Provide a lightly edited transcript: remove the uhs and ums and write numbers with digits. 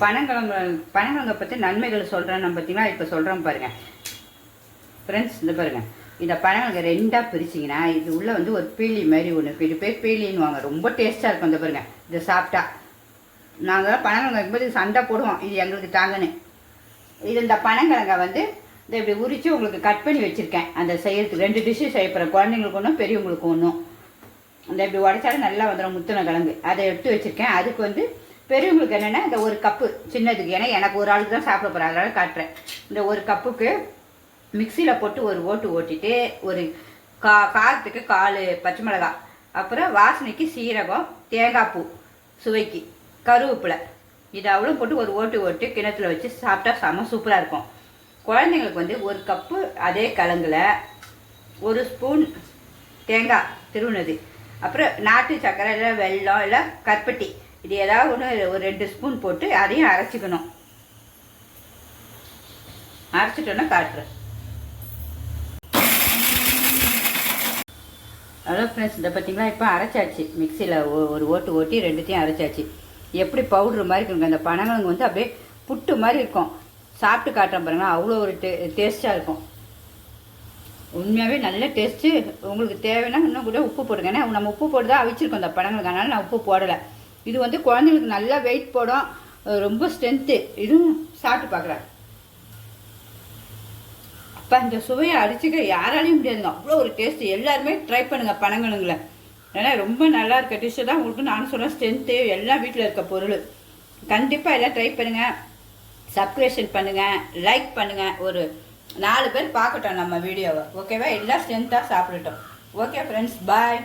பனங்கிழங்கை பற்றி நன்மைகள் சொல்கிறேன் நம்ம பார்த்தீங்கன்னா இப்போ சொல்கிறோம் பாருங்கள் ஃப்ரெண்ட்ஸ். இந்த பாருங்கள், இந்த பனங்கிழங்கு ரெண்டாக பிரிச்சிங்கன்னா இது உள்ளே வந்து ஒரு பீலி மாதிரி ஒன்று பெரிய பேர் பீலின்னு வாங்க, ரொம்ப டேஸ்ட்டாக இருக்கும். இந்த பாருங்கள், இதை சாப்பிட்டா நாங்கள் பனங்கிழங்கு வைக்கும்போது சண்டை போடுவோம், இது எங்களுக்கு தாங்கன்னு. இது இந்த பனங்கிழங்கை வந்து இதை இப்படி உரித்து உங்களுக்கு கட் பண்ணி வச்சுருக்கேன். அந்த செய்யறதுக்கு 2 டிஷ்ஷு செய்ய போகிறேன், குழந்தைங்களுக்கு ஒன்றும் பெரியவங்களுக்கு ஒன்றும். அந்த இப்படி உடைச்சாலும் நல்லா வந்துடும் முத்தின கிழங்கு. அதை எடுத்து வச்சுருக்கேன். அதுக்கு வந்து பெரியவங்களுக்கு என்னென்னா இந்த ஒரு கப்பு சின்னதுக்கு, ஏன்னா எனக்கு ஒரு ஆளுக்கு தான் சாப்பிட போகிறேன், அதனால் காட்டுறேன். இந்த ஒரு கப்புக்கு மிக்சியில் போட்டு ஒரு ஓட்டிட்டு ஒரு காரத்துக்கு 4 பச்சை மிளகாய், அப்புறம் வாசனைக்கு சீரகம், தேங்காய் பூ, சுவைக்கு கருவேப்பிலை, இது அவ்வளோ போட்டு ஒரு ஓட்டு கிணத்துல வச்சு சாப்பிட்டா செம சூப்பராக இருக்கும். குழந்தைங்களுக்கு வந்து ஒரு கப்பு அதே கிழங்குல 1 ஸ்பூன் தேங்காய் திருவுனது, அப்புறம் நாட்டு சர்க்கரை இல்லை வெல்லம் இல்லை கற்பட்டி, இது ஏதாவது ஒன்று ஒரு 2 ஸ்பூன் போட்டு அதையும் அரைச்சிக்கணும். அரைச்சிட்டோன்னா காட்டுறேன். ஹலோ ஃப்ரெண்ட்ஸ், இதை பார்த்தீங்களா இப்போ அரைச்சாச்சு. மிக்சியில் ஒரு ஓட்டி 2த்தையும் அரைச்சாச்சு. எப்படி பவுட்ரு மாதிரி இருக்குங்க. அந்த பனங்கிழங்கு வந்து அப்படியே புட்டு மாதிரி இருக்கும். சாப்பிட்டு காட்டுறேன் பாருங்களா, அவ்வளோ ஒரு டேஸ்ட்டாக இருக்கும். உண்மையாகவே நல்ல டேஸ்ட்டு. உங்களுக்கு தேவைன்னா இன்னும் கூட உப்பு போடுங்க. ஏன்னா நம்ம உப்பு போட்டு தான் அவிச்சிருக்கோம் அந்த பனங்கிழங்கு, அதனால் நான் உப்பு போடலை. இது வந்து குழந்தைங்களுக்கு நல்லா வெயிட் போடும், ரொம்ப ஸ்ட்ரென்த்து. இதுவும் சாப்பிட்டு பார்க்குறேன். அப்போ இந்த சுவையை அடிச்சுக்க யாராலையும் முடியாதுங்க, அவ்வளோ ஒரு டேஸ்ட்டு. எல்லாருமே ட்ரை பண்ணுங்கள் பனங்கிழங்குல. ஏன்னா ரொம்ப நல்லா இருக்க டிஷ்ஷு தான் உங்களுக்கு நானும் சொல்கிறேன். ஸ்ட்ரென்த்து எல்லாம் வீட்டில் இருக்க பொருள். கண்டிப்பாக எல்லாம் ட்ரை பண்ணுங்கள். சப்ஸ்கிரிப்ஷன் பண்ணுங்கள், லைக் பண்ணுங்கள். ஒரு 4 பேர் பார்க்கட்டும் நம்ம வீடியோவை. ஓகேவா? எல்லாம் ஸ்ட்ரென்த்தாக சாப்பிடட்டும். ஓகே ஃப்ரெண்ட்ஸ், பாய்.